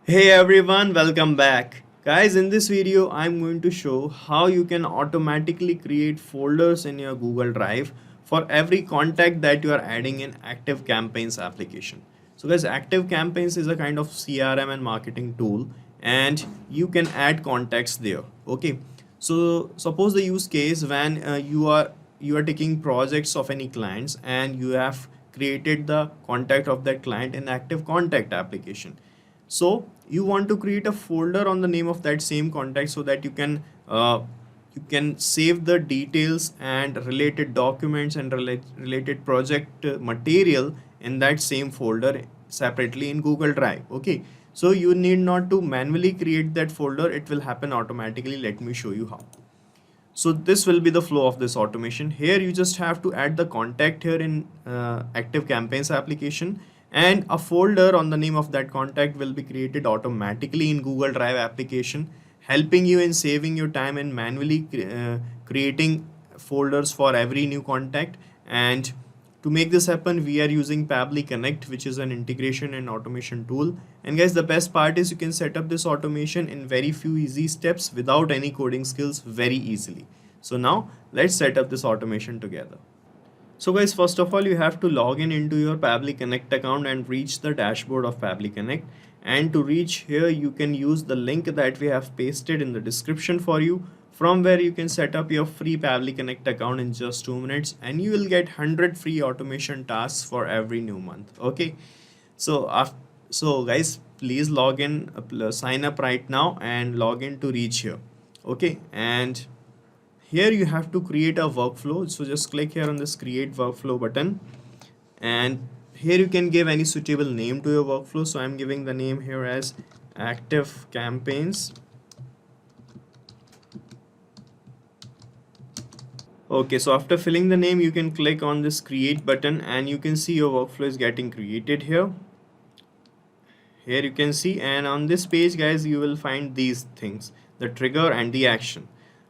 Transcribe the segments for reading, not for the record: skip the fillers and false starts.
Hey everyone, welcome back. Guys, in this video, I'm going to show how you can automatically create folders in your Google Drive for every contact that you are adding in Active Campaigns application. So guys, Active Campaigns is a kind of CRM and marketing tool and you can add contacts there. Okay. So suppose the use case when you are taking projects of any clients and you have created the contact of that client in Active Contact application. So you want to create a folder on the name of that same contact so that you can save the details and related documents and related project material in that same folder separately in Google Drive. Okay, so you need not to manually create that folder, it will happen automatically. Let me show you how. So this will be the flow of this automation. Here you just have to add the contact here in Active Campaigns application, and a folder on the name of that contact will be created automatically in Google Drive application, helping you in saving your time and manually creating folders for every new contact. And to make this happen, we are using Pabbly Connect, which is an integration and automation tool. And guys, the best part is you can set up this automation in very few easy steps without any coding skills very easily. So now let's set up this automation together. So guys, first of all, you have to log in into your Pabbly Connect account and reach the dashboard of Pabbly Connect. And to reach here, you can use the link that we have pasted in the description for you, from where you can set up your free Pabbly Connect account in just 2 minutes and you will get 100 free automation tasks for every new month. Okay, so guys, please log in, sign up right now and log in to reach here. Okay, and here you have to create a workflow. So just click here on this create workflow button, and here you can give any suitable name to your workflow. So I'm giving the name here as Active Campaigns. Okay, so after filling the name, you can click on this create button and you can see your workflow is getting created here. Here you can see, and on this page guys, you will find these things, the trigger and the action.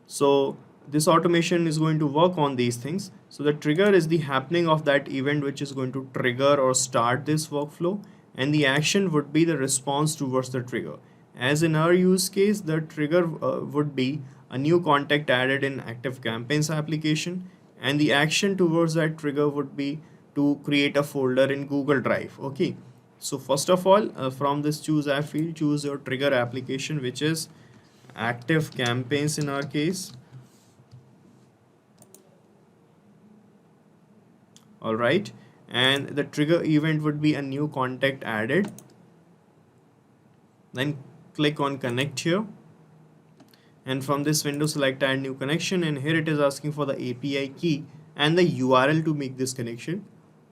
So this automation is going to work on these things. So the trigger is the happening of that event which is going to trigger or start this workflow, and the action would be the response towards the trigger. As in our use case, the trigger would be a new contact added in Active Campaigns application, and the action towards that trigger would be to create a folder in Google Drive. Okay, so first of all, from this choose app field, choose your trigger application, which is Active Campaigns in our case. All right, and the trigger event would be a new contact added. Then click on connect here, and from this window select add new connection, and here it is asking for the API key and the URL to make this connection.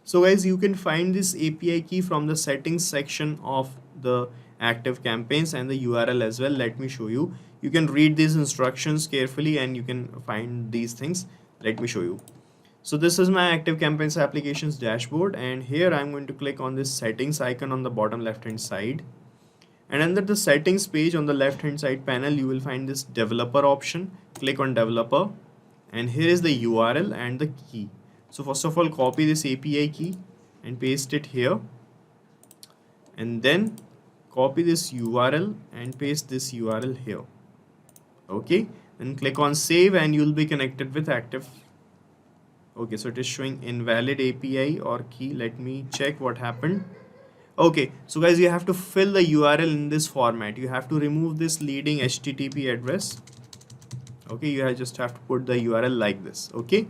So guys, you can find this API key from the settings section of the Active Campaigns and the URL as well. Let me show you. You can read these instructions carefully and you can find these things. Let me show you. So this is my Active Campaigns applications dashboard, and here I'm going to click on this settings icon on the bottom left hand side, and under the settings page on the left hand side panel you will find this developer option. Click on developer, and here is the URL and the key. So first of all, copy this API key and paste it here, and then copy this URL and paste this URL here. Okay, then click on save and you will be connected with Active. Okay, so it is showing invalid API or key. Let me check what happened. Okay, so guys, you have to fill the URL in this format. You have to remove this leading HTTP address. Okay, you just have to put the URL like this. Okay,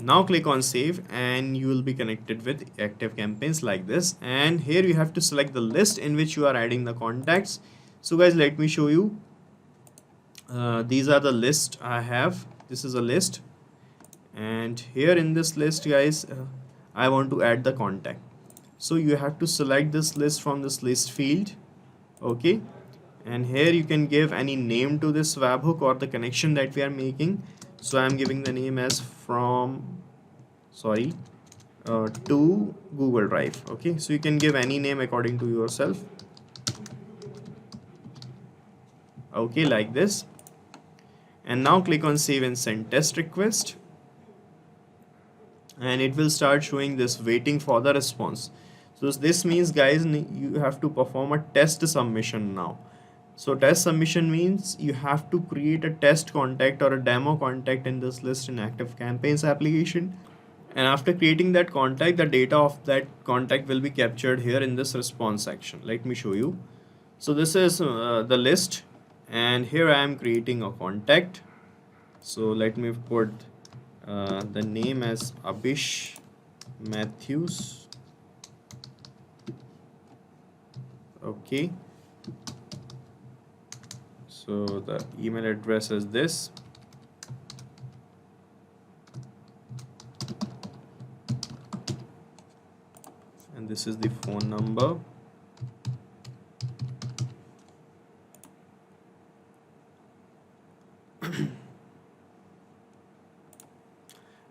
now click on save and you will be connected with Active Campaigns like this. And here you have to select the list in which you are adding the contacts. So guys, let me show you. These are the list I have. This is a list, and here in this list guys, I want to add the contact. So you have to select this list from this list field. Okay, and here you can give any name to this webhook or the connection that we are making. So I'm giving the name as to Google Drive. Okay, so you can give any name according to yourself. Okay, like this, and now click on save and send test request, and it will start showing this waiting for the response. So this means, guys, you have to perform a test submission now. So test submission means you have to create a test contact or a demo contact in this list in ActiveCampaign's application. And after creating that contact, the data of that contact will be captured here in this response section. Let me show you. So this is the list, and here I am creating a contact. So let me put the name as Abish Matthews. Okay. So the email address is this. And this is the phone number.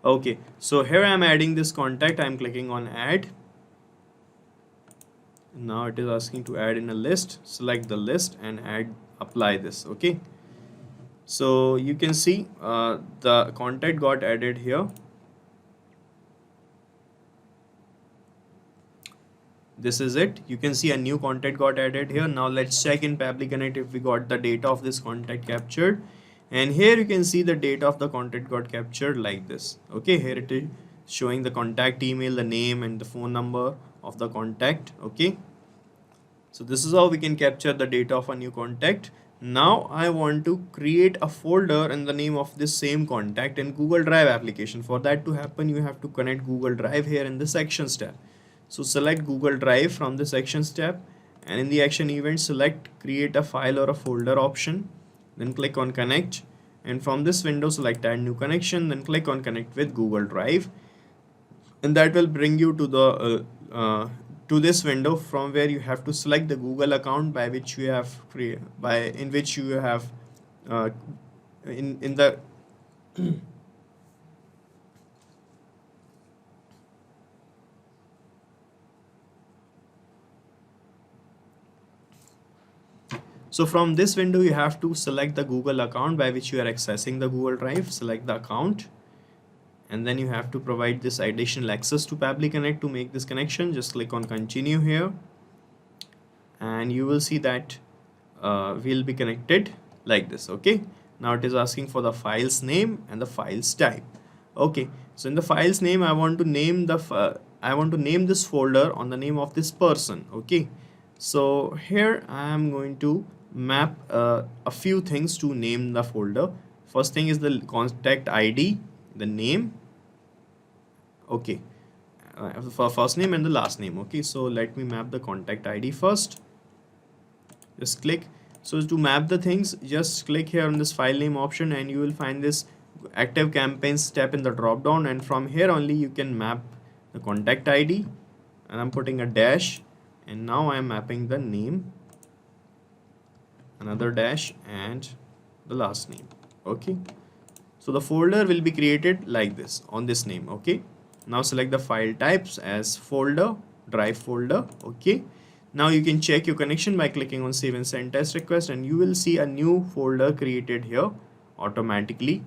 Okay, so here I am adding this contact. I am clicking on add. Now it is asking to add in a list. Select the list and add, apply this. Okay, so you can see the contact got added here. This is it. You can see a new contact got added here. Now let's check in Pabbly Connect if we got the data of this contact captured. And here you can see the data of the contact got captured like this. Okay, here it is showing the contact email, the name and the phone number of the contact. Okay, so this is how we can capture the data of a new contact. Now I want to create a folder in the name of this same contact in Google Drive application. For that to happen, you have to connect Google Drive here in the Sections tab. So select Google Drive from the Sections tab, and in the action event select create a file or a folder option, then click on connect, and from this window select add new connection, then click on connect with Google Drive, and that will bring you to the to this window from where you have to select the Google account by which you have in the So from this window, you have to select the Google account by which you are accessing the Google Drive. Select the account, and then you have to provide this additional access to Pabbly Connect to make this connection. Just click on continue here, and you will see that we'll be connected like this. Okay, now it is asking for the file's name and the file's type. Okay, so in the file's name, I want to name this folder on the name of this person. Okay, so here I am going to map a few things to name the folder. First thing is the contact ID, the name. Okay, for first name and the last name. Okay, so let me map the contact ID first. Just click. So to map the things, just click here on this file name option, and you will find this ActiveCampaign step in the drop down, and from here only you can map the contact ID, and I'm putting a dash, and now I'm mapping the name, another dash, and the last name. Okay, so the folder will be created like this on this name. Okay, now select the file types as folder, drive folder. Okay, now you can check your connection by clicking on save and send test request, and you will see a new folder created here automatically.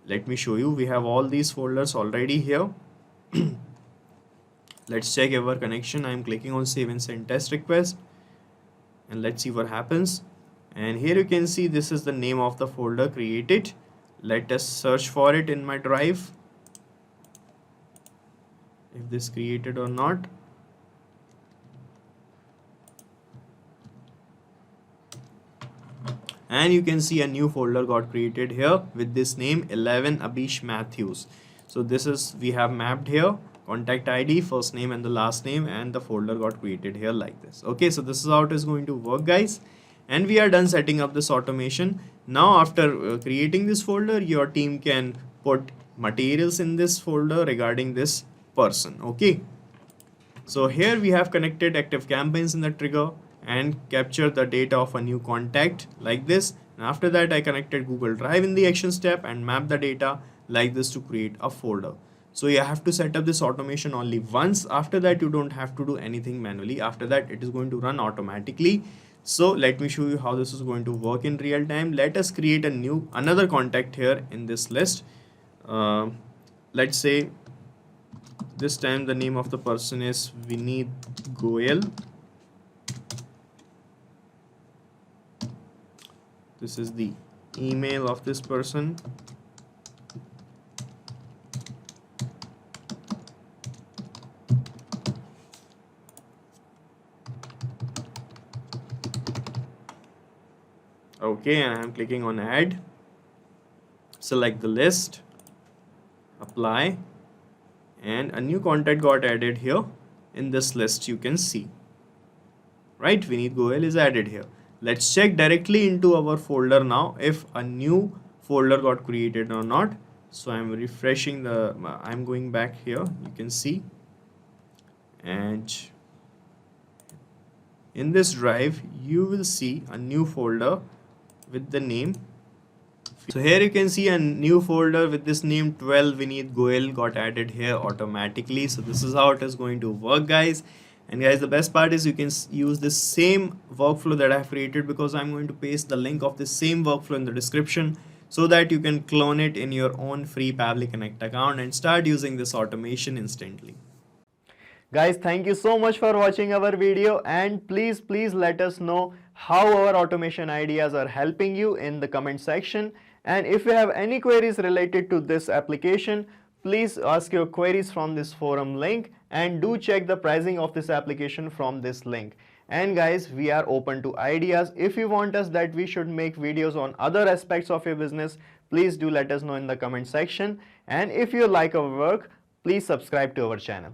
Let me show you. We have all these folders already here. Let's check our connection. I'm clicking on save and send test request, and let's see what happens. And here you can see this is the name of the folder created. Let us search for it in my drive, if this created or not. And you can see a new folder got created here with this name 11 Abish Matthews. So this is, we have mapped here contact ID, first name and the last name, and the folder got created here like this. Okay, so this is how it is going to work, guys, and we are done setting up this automation. Now after creating this folder, your team can put materials in this folder regarding this person. Okay, so here we have connected ActiveCampaigns in the trigger and capture the data of a new contact like this, and after that I connected Google Drive in the action step and map the data like this to create a folder. So you have to set up this automation only once. After that you don't have to do anything manually. After that it is going to run automatically. So let me show you how this is going to work in real time. Let us create another contact here in this list. Let's say This time the name of the person is Vineet Goyal. This is the email of this person. Okay, and I'm clicking on add. Select the list, apply, and a new contact got added here in this list. You can see, right, Vineet Goyal is added here. Let's check directly into our folder now if a new folder got created or not. So I'm refreshing I'm going back here, you can see, and in this drive you will see a new folder with the name. So here you can see a new folder with this name 12 Vineet Goyal got added here automatically. So this is how it is going to work, guys. And guys, the best part is you can use this same workflow that I have created, because I'm going to paste the link of this same workflow in the description so that you can clone it in your own free Pabbly Connect account and start using this automation instantly. Guys, thank you so much for watching our video, and please let us know how our automation ideas are helping you in the comment section. And if you have any queries related to this application, please ask your queries from this forum link, and do check the pricing of this application from this link. And guys, we are open to ideas. If you want us that we should make videos on other aspects of your business, please do let us know in the comment section. And if you like our work, please subscribe to our channel.